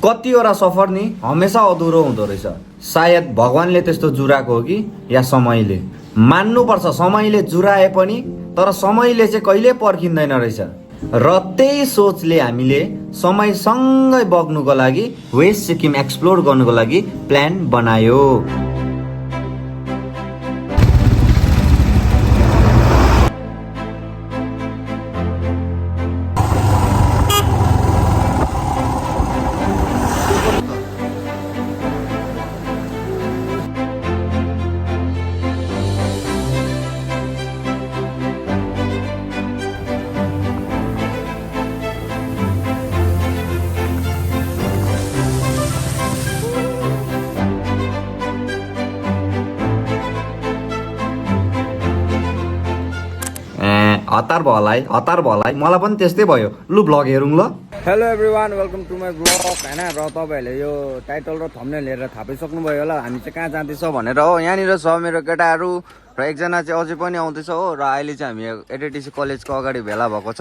कतिवटा सफर नि हमेसा अधुरो हुँदो रहेछ। सायद भगवानले त्यस्तो जुराएको हो कि या समयले। मान्नुपर्छ समयले जुराए पनि, तर समयले चाहिँ कहिले पर्खिँदैन रहेछ। र त्यही सोचले हामीले समयसँगै बग्नुको लागि वेस्ट सिक्किम एक्सप्लोर गर्नुको लागि प्लान बनायो। हतार भलाई मलाई पनि त्यस्तै भयो। लु भ्लग हेरौँ ल। Hello everyone, welcome to my blog होइन। र तपाईँहरूले यो टाइटल र थम्बनेल हेरेर थाहा पाइसक्नुभयो होला हामी चाहिँ कहाँ जाँदैछ भनेर हो। यहाँनिर छ मेरो केटाहरू र एकजना चाहिँ अझै पनि आउँदैछ हो। र अहिले चाहिँ हामी एडिटिसी कलेजको अगाडि भेला भएको छ।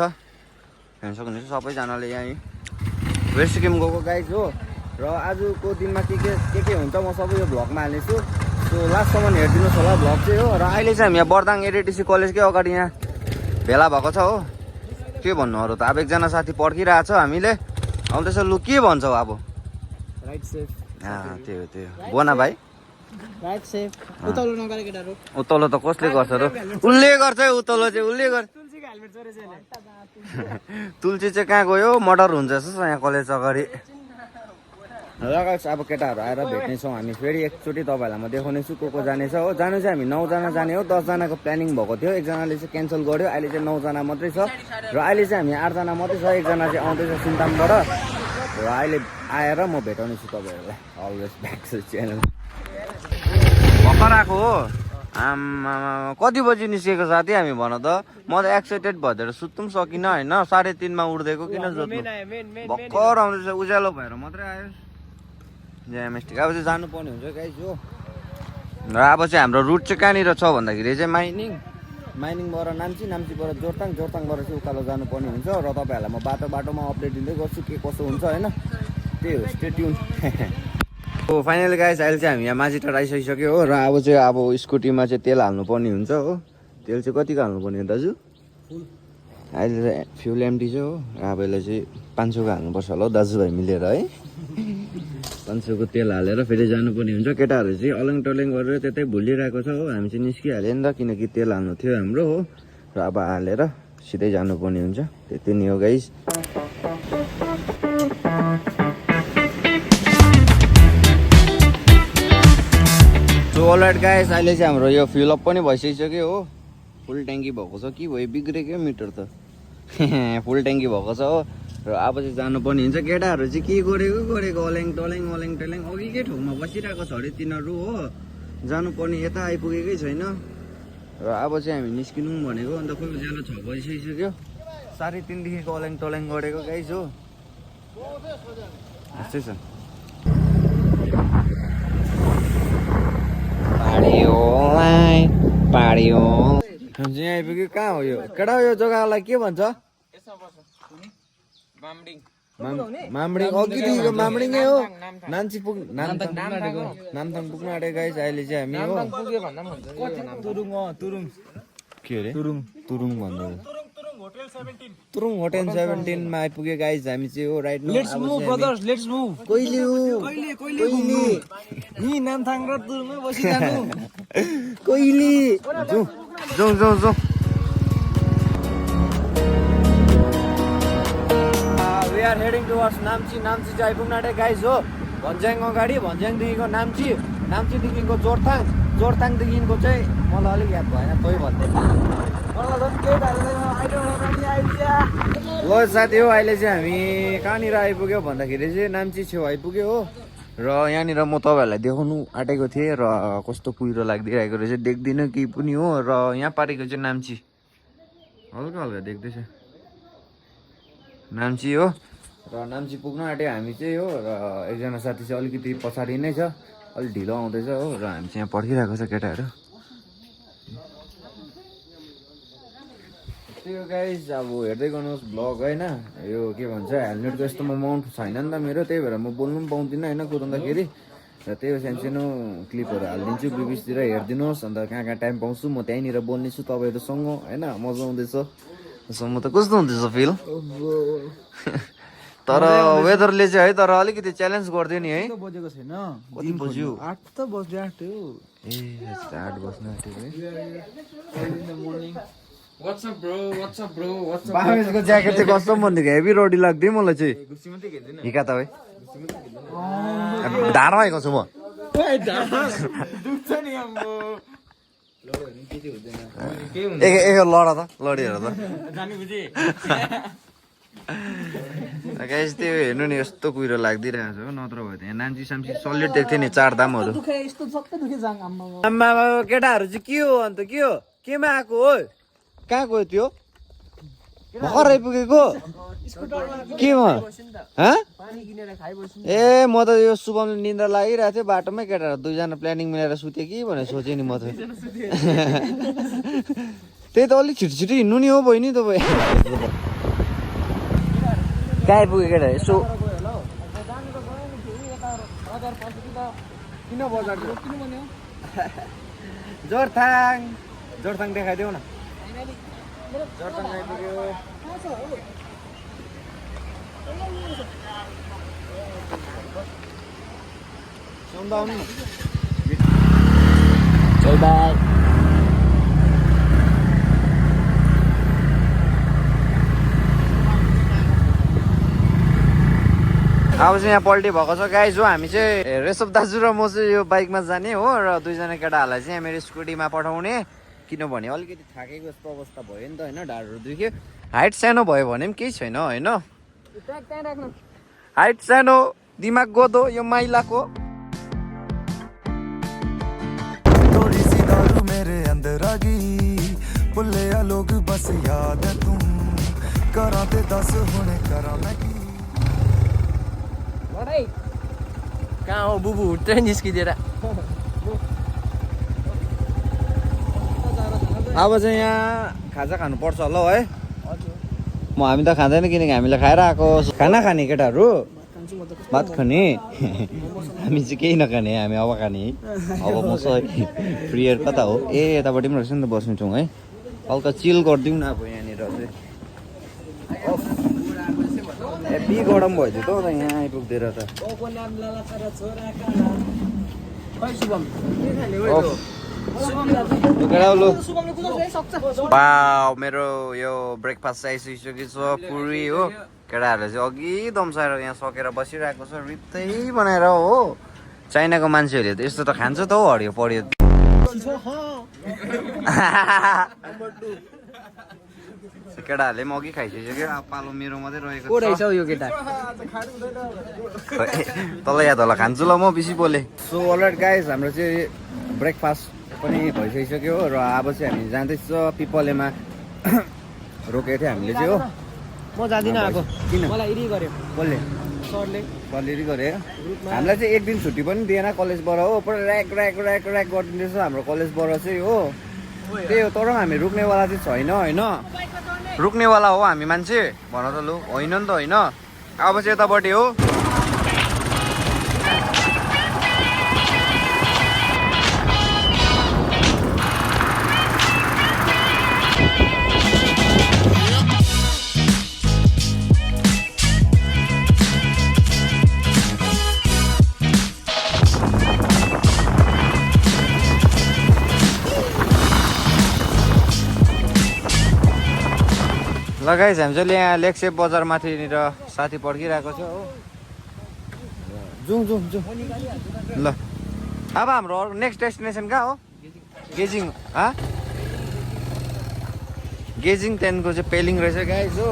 हेर्न सक्नुहुन्छ सबैजनाले यहीँ वेस्ट सिक्किम गएको गाइज हो। र आजको दिनमा के हुन्छ म सबै यो भ्लगमा हाल्नेछु। सो लास्टसम्म हेरिदिनुहोस् होला भ्लग चाहिँ हो। र अहिले चाहिँ हामी यहाँ बर्दाङ एडिटिसी कलेजकै अगाडि यहाँ भेला भएको छ हो। के भन्नु अरू त, अब एकजना साथी पर्खिरहेछ हामीले आउँदैछ। लु के भन्छौ अब? Right safe. त्यो बोना भाइ राइट सेफ। उतलो नगरे केटाहरु। उतलो त कसले गर्छ र? उसले गर्छ है उतलो चाहिँ, उसले गर्छ। तुलसीको हेलमेट चोरेछ यसले। तुलसी चाहिँ कहाँ गयो? मर्डर हुन्छ जस्तो यहाँ कलेज अगाडि। र अब केटाहरू आएर भेट्नेछौँ हामी फेरि एकचोटि। तपाईँहरूलाई म देखाउनेछु को जानेछ हो। जानु चाहिँ हामी 9 जना जाने हो। 10 जनाको प्लानिङ भएको थियो, एकजनाले चाहिँ क्यान्सल गर्यो। अहिले चाहिँ 9 जना मात्रै छ। र अहिले चाहिँ हामी 8 जना मात्रै छ। एकजना चाहिँ आउँदैछ सिन्तामबाट। र अहिले आएर म भेटाउनेछु तपाईँहरूलाई। Always back to channel. भर्खर आएको हो। आम्मा कति बजी निस्केको साथी हामी भन त? म त एक्साइटेड भएर सुत्नु पनि सकिनँ होइन। 3:30 मा उठ्देको किन जोत्नु? भर्खर आउँदैछ, उज्यालो भएर मात्रै आयो। ज्यामेस्टिक अब चाहिँ जानुपर्ने हुन्छ गाइस हो। र अब चाहिँ हाम्रो रुट चाहिँ कहाँनिर छ भन्दाखेरि चाहिँ माइनिङबाट नाम्चीबाट जोरथाङबाट चाहिँ उकालो जानुपर्ने हुन्छ। र तपाईँहरूलाई म बाटोमा अपडेट दिँदै गर्छु के कसो हुन्छ होइन। त्यही हो, स्टे ट्युन। हो फाइनली गाइस अहिले चाहिँ हामी यहाँ माझीटार आइसकिसक्यो हो। र अब चाहिँ स्कुटीमा चाहिँ तेल हाल्नुपर्ने हुन्छ हो। तेल चाहिँ कतिको हाल्नुपर्ने हो दाजु? अहिले चाहिँ फ्युल एम्टी छ हो। अब यसलाई चाहिँ 500को हाल्नुपर्छ होला हौ दाजुभाइ मिलेर है। 500को तेल हालेर फेरि जानुपर्ने हुन्छ। केटाहरू चाहिँ अलङ टलङ गरेर त्यतै भुलिरहेको छ हो। हामी चाहिँ निस्किहाल्यो नि त, किनकि तेल हाल्नु थियो हाम्रो हो। र अब हालेर सिधै जानुपर्ने हुन्छ। त्यति नै हो गाइस। सो अलराइट गाइस, अहिले चाहिँ हाम्रो यो फ्युल अप पनि भइसकिसक्यो हो। फुल ट्याङ्की भएको छ कि भयो बिग्रेको मिटर त। फुल ट्याङ्की भएको छ हो। र अब चाहिँ जानुपर्ने हुन्छ। केटाहरू चाहिँ के गरेको अल्याङ टल्याङ अघिकै ठाउँमा बसिरहेको छ अरे तिनीहरू हो। जानुपर्ने यता आइपुगेकै छैन। र अब चाहिँ हामी निस्किनु भनेको। अन्त खोइ उज्यालो 6 बजिसक्यो। 3:30 देखिको अल्याङ टल्याङ गरेको गाइस हो। यस्तै छ। पाडियो यहाँ आइपुग्यो। कहाँ हो यो केटा? यो जग्गालाई के भन्छ? मामडिङ। अघिदेखिको मामडिङै हो। नाम्ची नामथाङ पुग्नु आँटेको गाइस अहिले चाहिँ हामी हो। तुरुङ के अरे? तुरुङ भन्दा तुरुङ होटेल 17 मा आइपुग्यो गाइस हामी चाहिँ हो। Right now let's move brothers, let's move. कहिले नि नामथाङ र तुरुङमै बसिजानु। कहिले जाउँ। We are heading towards Namchi चाहिँ आइपुग्नु आँटेको गाइस हो। भन्ज्याङ अगाडि, भन्ज्याङदेखिको नाम्चीदेखिको जोरथाङदेखिको चाहिँ मलाई अलिक याद भएन, तै भन्दै ल साथी हो। अहिले चाहिँ हामी कहाँनिर आइपुग्यो भन्दाखेरि चाहिँ नाम्ची छेउ आइपुग्यो हो। र यहाँनिर म तपाईँहरूलाई देखाउनु आँटेको थिएँ। र कस्तो कुहिरो लागिदिरहेको रहेछ देख्दिनँ केही पनि हो। र यहाँ पारेको चाहिँ नाम्ची हल्का देख्दैछ नाम्ची हो। र नाम्ची पुग्नु आँट्यो हामी चाहिँ हो। र एकजना साथी चाहिँ अलिकति पछाडि नै छ, अलिक ढिलो आउँदैछ हो। र हामी चाहिँ यहाँ पर्खिरहेको छ केटाहरू। त्यो गाइस अब हेर्दै गर्नुहोस् ब्लग होइन यो के भन्छ हेलमेटको यस्तो म माउन्ट छैन नि त मेरो त्यही भएर म बोल्नु पनि पाउँदिनँ होइन कुदाउँदाखेरि र त्यही हो सानसानो क्लिपहरू हालिदिन्छु बिबिसतिर हेरिदिनुहोस् अन्त कहाँ कहाँ टाइम पाउँछु म त्यहीँनिर बोल्नेछु तपाईँहरूसँग होइन मजा आउँदैछ म त कस्तो हुँदैछ फिल तर वेदरले चाहिँ है तर अलिकति च्यालेन्ज गरिदियो नि है बजेको छैन कति बज्यो 8 त बज्यो आँट्यो ए 8 बज्न आँट्यो है बामेसको ज्याकेट चाहिँ कस्तो भनिदिएको हेभी रोडी लाग्दै मलाई चाहिँ हिका त है ढाडमा आएको छु म एक लड त लडिहेर त त्यो हेर्नु नि यस्तो कुहिरो लाग्दिरहेको छ हो नत्र भयो यहाँ नाम्ची साम्ची सलिड देख्थ्यो नि चार दामहरू आम्मा केटाहरू चाहिँ के हो अन्त के हो केमा आएको हो कहाँ गयो त्यो भर्खर आइपुगेको केमा ए म त यो शुभमले निन्द्रा लागिरहेको थियो बाटोमै केटाहरू दुईजना प्लानिङ मिलाएर सुत्यो कि भनेर सोचेँ नि म त त्यही त अलिक छिटो छिटो हिँड्नु नि हो बहिनी तपाईँ कहाँ आइपुग्यो केटा यसो किन बजार जोरथाङ देखाइदेऊ न जोरथाङ आइपुग्यो अब चाहिँ यहाँ पल्टी भएको छ गाइज हो हामी चाहिँ रेसप दाजु र म चाहिँ यो बाइकमा जाने हो र दुईजना केटाहरूलाई चाहिँ मेरो स्कुटीमा पठाउने किनभने अलिकति थाकेको जस्तो अवस्था भयो नि त होइन ढाडहरू दुख्यो हाइट सानो भयो भने पनि केही छैन होइन हाइट सानो दिमाग गोदो यो माइलाको मेरे अंदर आ गई भुले लोग बस याद है तुम करा ते दस हुने करा मैं की कहाँ हो बुबु ट्रेन निस्किदिएर अब चाहिँ यहाँ खाजा खानुपर्छ होला है म हामी त खाँदैन किनकि हामीले खाएर आएको खाना खाने केटाहरू भात खाने हामी चाहिँ केही नखाने हामी अब खाने है अब म प्रियर कता हो ए यतापट्टि पनि रहेछ नि त बस्नु छौँ है हल्का चिल गरिदिउँ न अब यहाँनिर चाहिँ हेभी गरम भयो त यहाँ आइपुग्दैन त मेरो यो ब्रेकफास्ट आइसकेको छ पुरी हो केटाहरूले चाहिँ अघि दम्साएर यहाँ सकेर बसिरहेको छ रित्तै बनाएर हो चाइनाको मान्छेहरूले त यस्तो त खान्छ त हौ हरियो पऱ्यो केटाहरूले पनि अघि खाइसक्यो अब पालो मेरो मात्रै रहेको छ यो केटा तल या तल खान्छु ल म बेसी बोले सो अलराइट गाइस हाम्रो चाहिँ ब्रेकफास्ट पनि भइसकिसक्यो र अब चाहिँ हामी जाँदैछ पिपलेमा रोकेको थियो हामीले चाहिँ हो म जाँदिनँ अब किन मलाई इरी गर्यो कसले सरले कसले गरे हामीलाई चाहिँ एक दिन छुट्टी पनि दिएन कलेजबाट हो पुरा ऱ्याक ऱ्याक ऱ्याक ऱ्याक गरिदिँदैछ हाम्रो कलेजबाट चाहिँ हो त्यही हो तर हामी रुक्नेवाला चाहिँ छैन होइन रुक्नेवाला हो हामी मान्छे भन त लु होइन नि त होइन अब चाहिँ यतापट्टि हो लगाइस हामी चाहिँ यहाँ लेक्सेप बजारमाथिनिर साथी पर्खिरहेको छ हो जाउँ जाउँ जाउँ ल अब हाम्रो नेक्स्ट डेस्टिनेसन कहाँ हो गेजिङ गेजिङ त्यहाँदेखिको चाहिँ पेलिङ रहेछ गाइस हो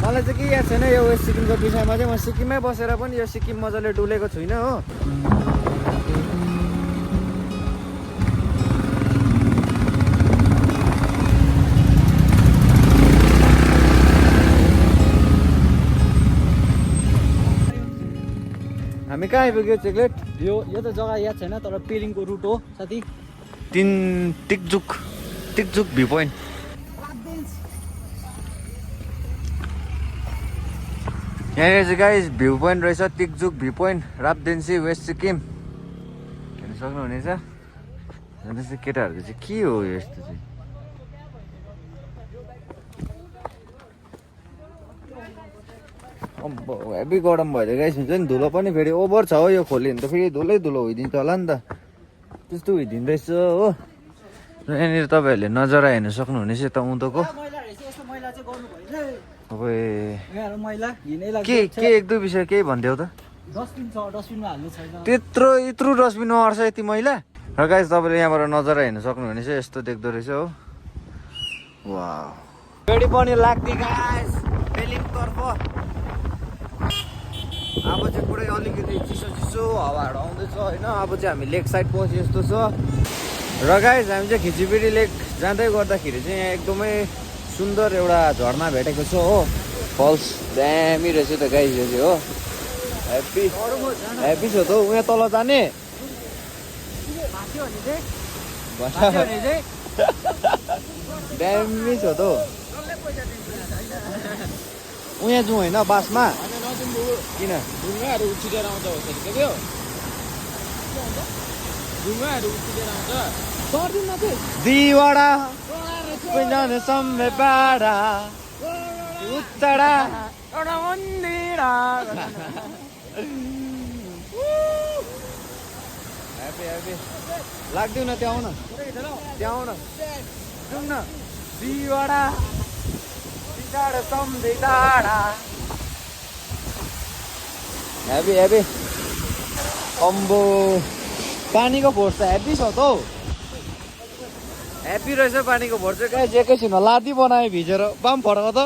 मलाई चाहिँ के याद छैन यो वेस्ट सिक्किमको विषयमा चाहिँ म सिक्किममै बसेर पनि यो सिक्किम मजाले डुलेको छुइनँ हो हामी कहाँ आइपुग्यो चेक्लेट यो त जग्गा याद छैन तर पेलिङको रुट हो साथी टिकजुक भ्यू पोइन्ट यहाँनिर चाहिँ गाइस भ्यू पोइन्ट रहेछ तिकजुक भ्यू पोइन्ट रापदेन्सी वेस्ट सिक्किम हेर्न सक्नुहुनेछ अन्त चाहिँ केटाहरूको चाहिँ के हो यस्तो चाहिँ हेभी गरम भएर गाइस हुन्छ नि धुलो पनि फेरि ओभर छ हो यो खोल्यो भने त फेरि धुलै धुलो भइदिन्छ होला नि त त्यस्तो भइदिँदैछ हो र यहाँनिर तपाईँहरूले नजारा हेर्न सक्नुहुनेछ यता उँधोको अब के एक दुई विषय केही भनिदेऊ त त्यत्रो यत्रो डस्टबिनमा अट्छ यति मैला र गाइस तपाईँले यहाँबाट नजारा हेर्न सक्नुहुनेछ यस्तो देख्दो रहेछ हो वाह फेरि पनि लाग्थ्यो गाइस बेलिङतर्फ अब चाहिँ पुरै अलिकति चिसो चिसो हावाहरू आउँदैछ होइन अब चाहिँ हामी लेक साइड पहुँचे जस्तो छ र गाइस हामी चाहिँ खिचिपेरी लेक जाँदै गर्दाखेरि चाहिँ यहाँ एकदमै सुन्दर एउटा झर्ना भेटेको छ हो फल्स दामी रहेछ त गाइस यो चाहिँ हो ह्याप्पी छ त उहाँ तल जाने दामी छ त उहाँ जाउँ होइन बासमा किन ढुङ्गाहरू उछिटेर आउँछ त्यो ढुङ्गाहरू उछिटेर आउँछ सर्दिनमा चाहिँ दिवाडा पुजाने सम्मे बाडा उत्तडा एउटा मन्दिर ह्याप्पी लाग्दैन त्यहाँ आउन त्यहाँ आउन जाउँ न दिवाडा बिचाडा सम्झे टाढा ह्याप्पी अम्बो पानीको फोर्स त ह्याप्पी छ त हौ ह्याप्पी रहेछ पानीको फोर्स चाहिँ कहाँ एकैछिन लादी बनायो भिजेर बाम फर्क त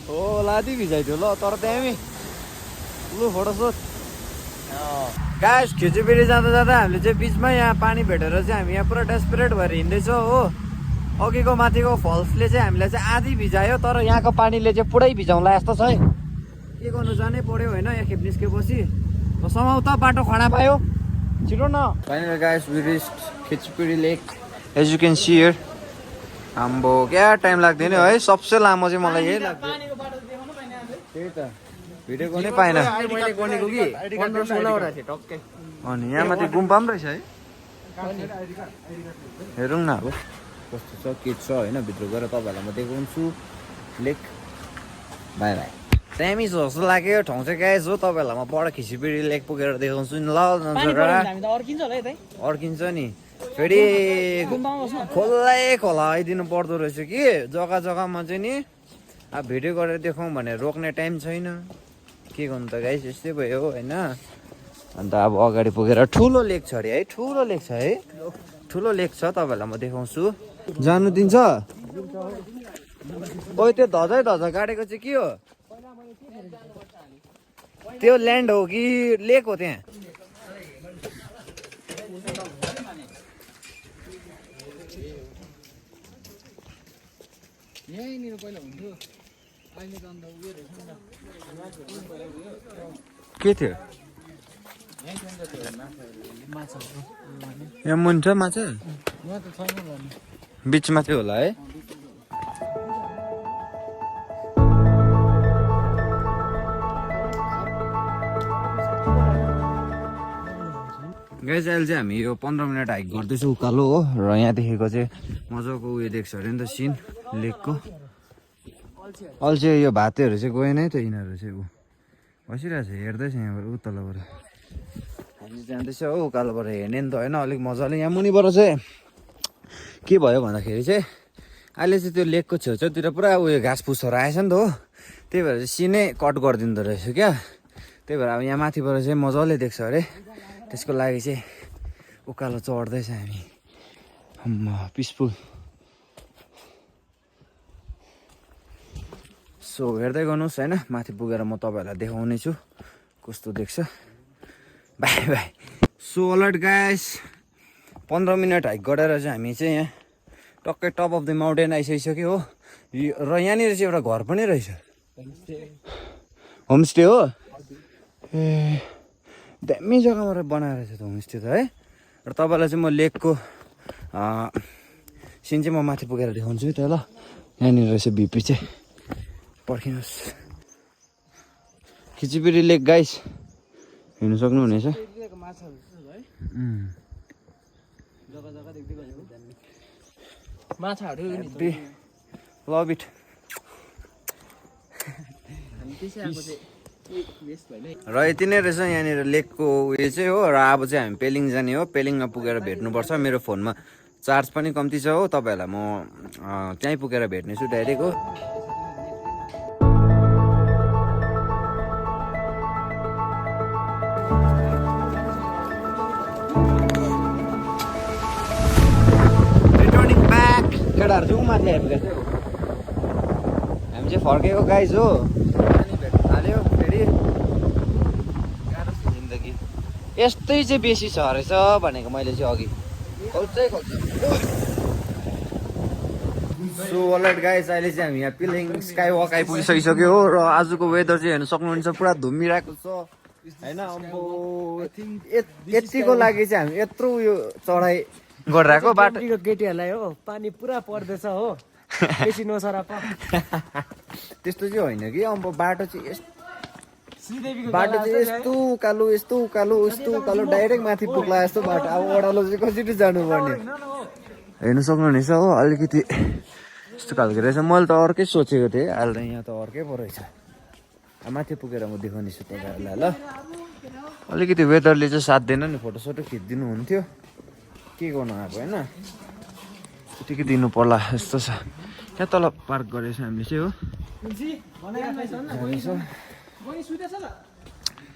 हो लादी भिजाइदियो ल तर दामी लु फोटो सोध गाइस खिचिपेरी जाँदा जाँदा हामीले चाहिँ बिचमा यहाँ पानी भेटेर चाहिँ हामी यहाँ पुरा डेस्परेट भएर हिँड्दैछौँ हो अघिको माथिको फल्सले चाहिँ हामीलाई चाहिँ आधी भिजायो तर यहाँको पानीले चाहिँ पुरै भिजाउँला यस्तो छ है के गर्नु जानै पर्यो होइन यहाँ खेप निस्केपछि समाउ त बाटो खडा पायो छिटो न final guys we reached Khichiperi lake as you can see here आम्बो क्या टाइम लाग्दैन है सबसे लामो चाहिँ मलाई यही लाग्छ त्यही त भिडियो गर्नै पाएन मैले गनेको कि 15-16 थियो टक्कै अनि यहाँ माथि गुम्बा पनि रहेछ है हेरौँ न अब कस्तो छ के छ होइन भित्र गएर तपाईँहरूलाई म देखाउँछु लेक बाई बाई दामी छ जस्तो लाग्यो यो ठाउँ चाहिँ गाइस हो तपाईँहरूलाई म पर खिचिपेरी लेक पुगेर देखाउँछु नि ल अर्किन्छ नि फेरि खोलै खोला आइदिनु पर्दो रहेछ कि जग्गा जग्गामा चाहिँ नि अब भिडियो गरेर देखाउँ भने रोक्ने टाइम छैन के गर्नु त गाइस यस्तै भयो होइन अन्त अब अगाडि पुगेर ठुलो लेक छ अरे है ठुलो लेक छ है ठुलो लेक छ तपाईँहरूलाई म देखाउँछु जानु दिन्छ ओइ त्यो धजै धजा गाडेको चाहिँ के हो त्यो ल्यान्ड हो कि लेक हो त्यहाँ यहीँनिर पहिला हुन्थ्यो अहिले त अन्त उयो रहेछ के थियो यहाँ मुनि छ माछा यहाँ त छैन भने बिचमा थियो होला है गाइस अहिले चाहिँ हामी यो 15 मिनट हाइक गर्दैछौँ उकालो हो र यहाँदेखिको चाहिँ मजाको उयो देख्छ अरे नि त सिन लेकको अल्छी यो भातेहरू चाहिँ गएन है त यिनीहरू चाहिँ ऊ बसिरहेको छ हेर्दैछ यहाँबाट उतल्लोबाट हामी जाँदैछ हो उकालोबाट हेर्ने नि त होइन अलिक मजाले यहाँ मुनिबाट चाहिँ के भयो भन्दाखेरि चाहिँ अहिले चाहिँ त्यो लेकको छेउछाउतिर पुरा उयो घाँस फुसहरू आएछ नि त हो त्यही भएर चाहिँ सिनै कट गरिदिँदो रहेछ क्या त्यही भएर अब यहाँ माथिबाट चाहिँ मजाले देख्छ अरे त्यसको लागि चाहिँ उकालो चढ्दैछ हामी पिसफुल सो हेर्दै गर्नुहोस् होइन माथि पुगेर म तपाईँहरूलाई देखाउने छु कस्तो देख्छ by by so alert guys 15 minute hike गरेर चाहिँ हामी चाहिँ यहाँ टक्कै टप अफ द माउन्टेन आइसकिसक्यो हो र यहाँनिर चाहिँ एउटा घर पनि रहेछ होमस्टे हो ए दामी जग्गाबाट बनाएर रहेछ त होमस्टे त है र तपाईँलाई चाहिँ म लेकको सिन चाहिँ म माथि पुगेर देखाउँछु है त ल यहाँनिर रहेछ भिपी चाहिँ पर्खिनुहोस् खिचिपिरी लेक गाइस हेर्नु सक्नुहुनेछ माछाहरू लभ इट र यति नै रहेछ यहाँनिर लेकको उयो चाहिँ हो र अब चाहिँ हामी पेलिङ जाने हो पेलिङमा पुगेर भेट्नुपर्छ मेरो फोनमा चार्ज पनि कम्ती छ हो तपाईँहरूलाई म त्यहीँ पुगेर भेट्नेछु डाइरेक्ट हो रिटर्निङ ब्याक केटाहरू जाउँ माथि आइपुगेको थियो हामी चाहिँ फर्केको गाइज हो पानी भेट्नु थाल्यो फेरि गाह्रो छ जिन्दगी यस्तै चाहिँ बेसी छ रहेछ भनेको मैले चाहिँ अघि सो अलराइट गाइस अहिले चाहिँ हामी यहाँ पिलिङ स्काई वक आइपुगिसकिसक्यो हो र आजको वेदर चाहिँ हेर्नु सक्नुहुन्छ पुरा धुम्मिरहेको छ होइन अब यतिको लागि चाहिँ हामी यत्रो उयो चढाइ गरिरहेको बाटो केटीहरूलाई हो पानी पुरा पर्दैछ हो बेसी नसरा त्यस्तो चाहिँ होइन कि अब बाटो चाहिँ यस्तो उकालो यस्तो उकालो डाइरेक्ट माथि पुग्ला यस्तो बाटो अब ओह्रालो चाहिँ कसरी जानुपर्ने हेर्नु सक्नुहुनेछ हो अलिकति यस्तो खालको रहेछ मैले त अर्कै सोचेको थिएँ अहिले त यहाँ त अर्कै पो रहेछ माथि पुगेर म देखाउनेछु तपाईँहरूलाई ल अलिकति वेदरले चाहिँ साथ दिएन नि फोटोसोटो खिचिदिनु हुन्थ्यो के गर्नु अब होइन यतिकै दिनु पर्ला यस्तो छ यहाँ तल पार्क गरेछ हामीले चाहिँ हो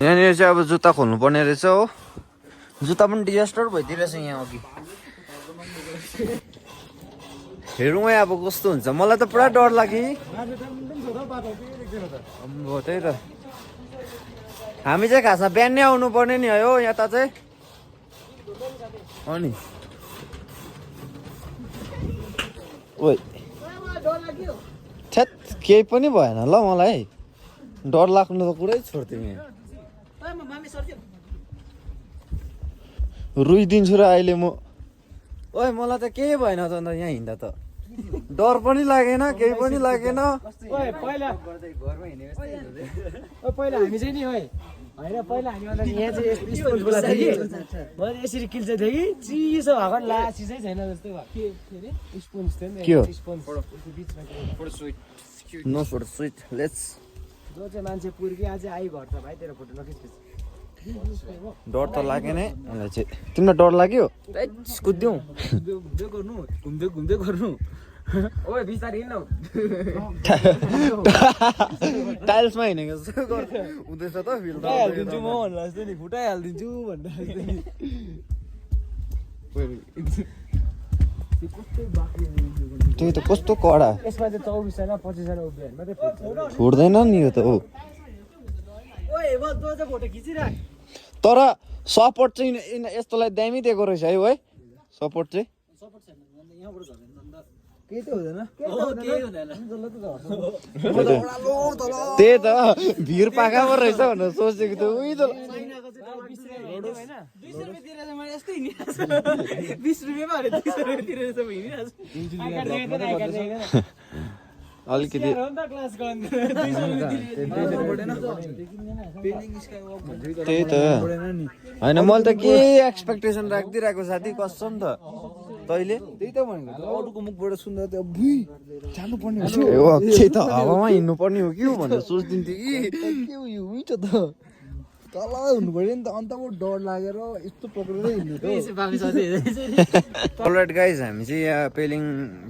यहाँनिर चाहिँ अब जुत्ता खोल्नु पर्ने रहेछ हो जुत्ता पनि डिजास्टर भइदिरहेछ यहाँ अघि हेरौँ है अब कस्तो हुन्छ मलाई त पुरा डर लाग्यो त्यही त हामी चाहिँ खासमा बिहान नै आउनु पर्ने नि हो यता चाहिँ अनि ओइ छ्याट केही पनि भएन ल मलाई डर लाग्नु त कुरै छोड्थ्यो यहाँ रुइदिन्छु र अहिले म ओइ मलाई त केही भएन त अन्त यहाँ हिँड्दा त डर पनि लागेन केही पनि लागेन पहिला हामी चाहिँ नि होइन पहिला हामी यहाँ चाहिँ स्पोन्ज बोलाएको थियो कि मैले यसरी किल्छ थियो कि चिसो भएको ला चिसै छैन जस्तै भयो स्पोन्ज थियो नि के हो स्पोन्ज नो फोटो स्विट लेट्स जो चाहिँ मान्छे पुर्की अझै आइ घर त भाइ तेरो फोटो नखिच्पेछ डर त लागेन मलाई चाहिँ तिमीलाई डर लाग्यो कुद्यौँ घुम्दै गर्नु ओए बिस्तारै हिँड्नु टाइल्समा हिँडेको जस्तो हुँदैछ त फिल हालिदिन्छु म भन्नु जस्तो नि फुटाइहालिदिन्छु भनेर त्यही त कस्तो कडा यसमा चाहिँ 24 जना 25 जना उभियो भने मात्रै फुट्दैन नि यो त हो फोटो खिचिराख तर सपोर्ट चाहिँ यस्तोलाई दामी दिएको रहेछ है सपोर्ट चाहिँ केही त हुँदैन त्यही त भिर पाखा पो रहेछ भनेर सोचेको त उही त 20 रुपियाँमा 200 रुपियाँ तिरेर सब हिँडिरहेको अलिकति त्यही त होइन मैले त के एक्सपेक्टेसन राखिदिरहेको साथी कसम त तैँले त्यही त भनेको अरूको मुखबाट सुन्दा त अब्बुई जानु पर्ने हो त्यही त हावामा हिँड्नु पर्ने हो कि भनेर सोच्दिन्थ्यो कि के हो यो उही त तल हुनु पर्यो नि त अन्त म डर लागेर यस्तो पक्रेर हिँड्नु त अलराइट गाइज हामी चाहिँ यहाँ पेलिङ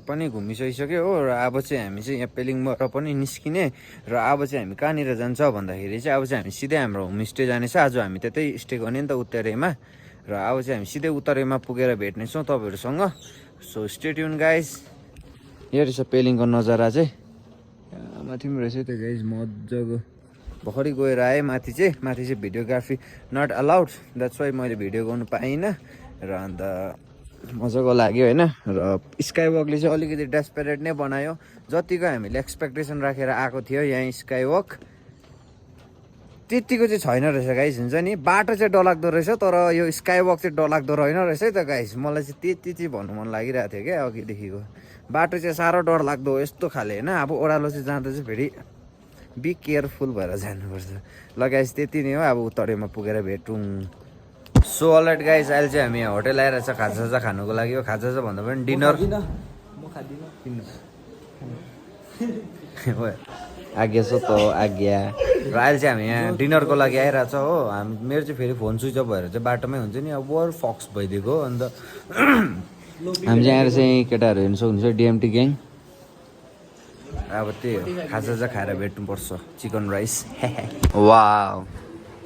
पनि घुमिसकिसक्यो हो र अब चाहिँ हामी चाहिँ यहाँ पेलिङबाट पनि निस्किने र अब चाहिँ हामी कहाँनिर जान्छ भन्दाखेरि चाहिँ अब चाहिँ हामी सिधै हाम्रो होमस्टे जानेछ आज हामी त्यतै स्टे गर्ने नि त उत्तरेमा र अब चाहिँ हामी सिधै उत्तरेमा पुगेर भेट्नेछौँ तपाईँहरूसँग सो स्टे ट्युन गाइज यो रहेछ पेलिङको नजारा चाहिँ माथि पनि रहेछ त्यो गाइज मजाको भर्खरै गएर आएँ माथि चाहिँ videography not allowed that's why मैले भिडियो गर्नु पाइनँ र अन्त मजाको लाग्यो होइन र स्काई वकले चाहिँ अलिकति डेस्पेरेट नै बनायो जतिको हामीले एक्सपेक्टेसन राखेर आएको थियो यहाँ स्काई वक त्यतिको चाहिँ छैन रहेछ गाइस हुन्छ नि बाटो चाहिँ डरलाग्दो रहेछ तर यो स्काई वक चाहिँ डरलाग्दो रहेन रहेछ है त गाइस मलाई चाहिँ त्यति चाहिँ भन्नु मन लागिरहेको थियो क्या अघिदेखिको बाटो चाहिँ साह्रो डरलाग्दो यस्तो खाले होइन अब ओह्रालो चाहिँ जाँदा चाहिँ फेरि बी केयरफुल भएर जानुपर्छ ल गाइस त्यति नै हो अब उत्तरेमा पुगेर भेटौँ सो अलराइट गाइस अहिले चाहिँ हामी यहाँ होटेल आइरहेको छ खाजासाजा खानुको लागि हो खाजासाजा भन्दा पनि डिनर आज्ञा छ त आज्ञा र अहिले चाहिँ हामी यहाँ डिनरको लागि आइरहेको छ हो मेरो चाहिँ फेरि फोन स्विच अफ भएर चाहिँ बाटोमै हुन्छ नि अब वर फक्स भइदिएको अन्त हामी चाहिँ आएर चाहिँ केटाहरू हेर्नु सक्नुहुन्छ डिएमटी ग्याङ अब त्यही हो खाजासाजा खाएर भेट्नुपर्छ chicken rice wow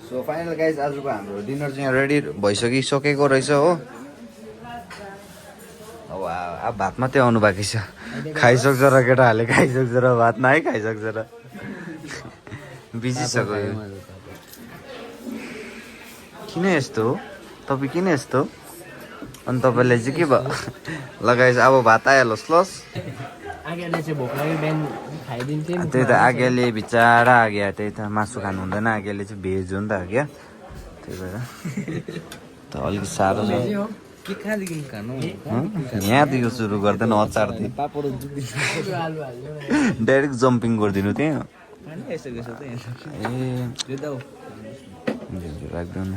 so final guys आजको हाम्रो डिनर चाहिँ रेडी भइसकिसकेको रहेछ हो अब भात मात्रै आउनु बाँकी छ खाइसक्छ र केटाहरूले खाइसक्छ र भात नै खाइसक्छ र बिजी छ गयो किन यस्तो हो तपाईँ किन यस्तो अनि तपाईँले चाहिँ के भयो लगाएछ अब भात आइहालोस् लस त्यही त आज्ञाले बिचारा आज्ञा त्यही त मासु खानु हुँदैन आज्ञाले चाहिँ भेज हो नि त आज्ञा त्यही भएर त अलिक साह्रो छ यहाँदेखि सुरु गर्दैन अचारदेखि डाइरेक्ट जम्पिङ गरिदिनु त्यहाँ राख्दैन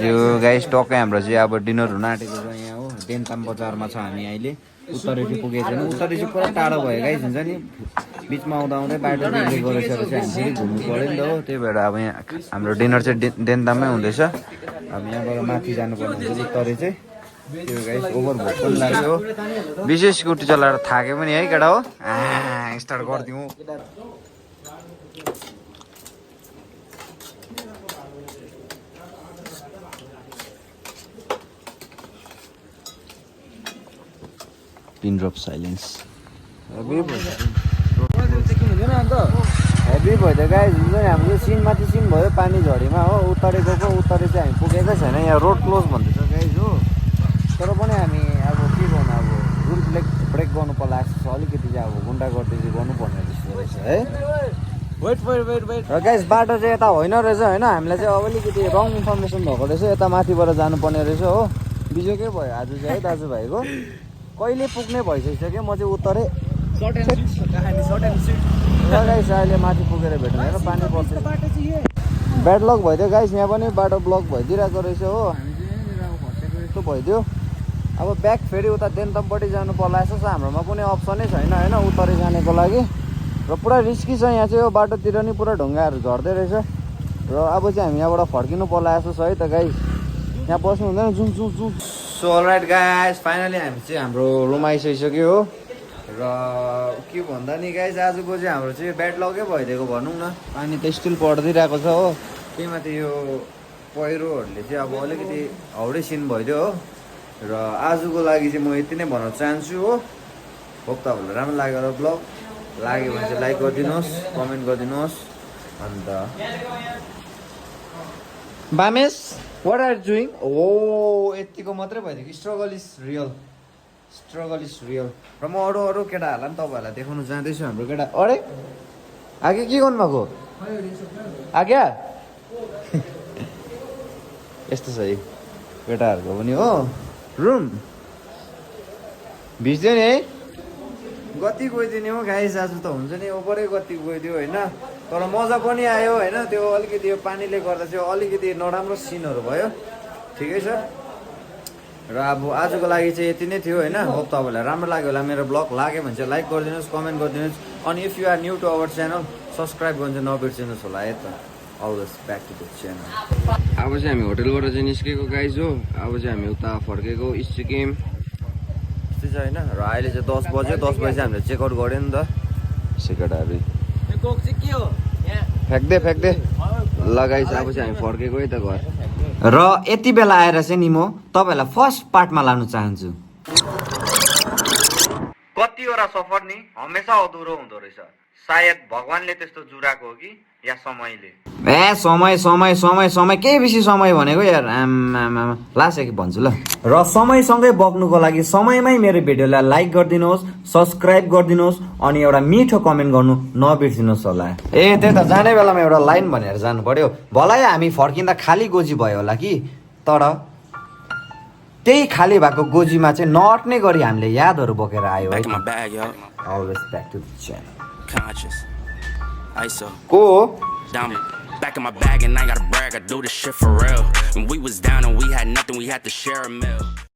यो गाइस टक्कै हाम्रो चाहिँ अब डिनर हुन आँटेको छ यहाँ हो देन्ताम बजारमा छ हामी अहिले उत्तरेटी पुगेको छैन उत्तरेटी चाहिँ पुरा टाढो भयो गाइस हुन्छ नि बिचमा आउँदा आउँदै बाटो बिग्रेको रहेछ हामी फेरि घुम्नु पऱ्यो नि त हो त्यही भएर अब यहाँ हाम्रो डिनर चाहिँ देन्ताममै हुँदैछ अब यहाँबाट माथि जानुपर्ने हुन्छ उत्तरे चाहिँ त्यो गाइस ओभर भोक पनि लाग्यो विशेष स्कुटी चलाएर थाक्यो पनि है केटा हो स्टार्ट गरिदिउँ पिन ड्रप साइलेन्स हेभी भयो त गाइस हुन्छ नि हाम्रो सिनमाथि सिन भयो पानी झरीमा हो उत्तरे गएको उत्तरे चाहिँ हामी पुगेकै छैन यहाँ रोड क्लोज भन्दैछ गाइस हो तर पनि हामी अब के गर्नु अब रुल ब्रेक गर्नु पर्ला जस्तो छ अलिकति चाहिँ अब गुन्डा गर्दै चाहिँ गर्नुपर्ने जस्तो रहेछ है र गाइस बाटो चाहिँ यता होइन रहेछ होइन हामीलाई चाहिँ अब अलिकति रङ इन्फर्मेसन भएको रहेछ यता माथिबाट जानुपर्ने रहेछ हो बिजोकै भयो आज चाहिँ है दाजुभाइको कहिले पुग्ने भइसक्यो म चाहिँ उत्तरै गाइस अहिले माथि पुगेर भेट्नु हेर पानी पर्छ ब्याड लक भइदियो गाइस यहाँ पनि बाटो ब्लक भइदिइरहेको रहेछ हो यस्तो भइदियो अब ब्याक फेरि उता देन्तमपट्टि जानु पर्ला जस्तो छ हाम्रोमा कुनै अप्सनै छैन होइन उत्तरै जानेको लागि र पुरा रिस्की छ यहाँ चाहिँ यो बाटोतिर नि पुरा ढुङ्गाहरू झर्दै रहेछ र अब चाहिँ हामी यहाँबाट फर्किनु पर्ला जस्तो छ है त गाइस यहाँ बस्नु हुँदैन जुन सो अलराइट गाइस फाइनली हामी चाहिँ हाम्रो रुम आइसकिसक्यो हो र के भन्दा नि गाइस आजको चाहिँ हाम्रो चाहिँ ब्याड लकै भइदिएको भनौँ न पानी त स्टिल पर्दिरहेको छ हो त्यही माथि यो पहिरोहरूले चाहिँ अब अलिकति हाउडै सिन भइदियो हो र आजको लागि चाहिँ म यति नै भन्न चाहन्छु हो होप तपाईँहरूलाई राम्रो लाग्यो र ब्लग लाग्यो भने चाहिँ लाइक गरिदिनुहोस् कमेन्ट गरिदिनुहोस् अन्त बामेस वाट आर डुइङ ओ यतिको मात्रै भइदियो कि स्ट्रगल इज रियल र म अरू केटाहरूलाई पनि तपाईँहरूलाई देखाउनु जाँदैछु हाम्रो केटा अरे आगे के गर्नुभएको आज्ञा यस्तो छ है केटाहरूको पनि हो रुम भिज्यो नि है गति गइदिने हो गाइस आज त हुन्छ नि ओभरै गति गइदियो होइन तर मजा पनि आयो होइन त्यो अलिकति यो पानीले गर्दा चाहिँ अलिकति नराम्रो सिनहरू भयो ठिकै छ र अब आजको लागि चाहिँ यति नै थियो होइन होप तपाईँलाई राम्रो लाग्यो होला मेरो ब्लग लाग्यो भने चाहिँ लाइक गरिदिनुहोस् कमेन्ट गरिदिनुहोस् अनि if you are new to our channel subscribe गर्नु चाहिँ नबिर्सिनुहोस् होला है त always back to the channel अब चाहिँ हामी होटेलबाट चाहिँ निस्केको गाइज हो अब चाहिँ हामी उता फर्केको सिक्किम त्यस्तै छ होइन र अहिले चाहिँ 10 बज्यो 10 बजी चाहिँ हामीले चेकआउट गऱ्यो नि त सेकेन्डहरू फ्याँक्दे लगाइस अब चाहिँ हामी फर्केको है त घर र यति बेला आएर चाहिँ नि म तपाईँहरूलाई फर्स्ट पार्टमा लानु चाहन्छु कतिवटा सफर नि हमेसा अधुरो हुँदो रहेछ सायद भगवानले त्यस्तो जुराको हो कि या समयले समय के बेसी समय भनेको यार लास्ट एक भन्छु ल र समयसँगै बग्नुको लागि समयमै मेरो भिडियोलाई लाइक गरिदिनुहोस् सब्सक्राइब गरिदिनुहोस् अनि एउटा मिठो कमेन्ट गर्नु नबिर्सिनुहोस् होला ए त्यही त जाने बेलामा एउटा लाइन भनेर जानु पर्यो भलै हामी फर्किँदा खाली गोजी भयो होला कि तर त्यही खाली भएको गोजीमा चाहिँ नअट्ने गरी हामीले यादहरू बोकेर आयो है ISO. को हो Down back in my bag and I ain't gotta brag. I do this shit for real. When we was down and we had nothing, we had to share a meal.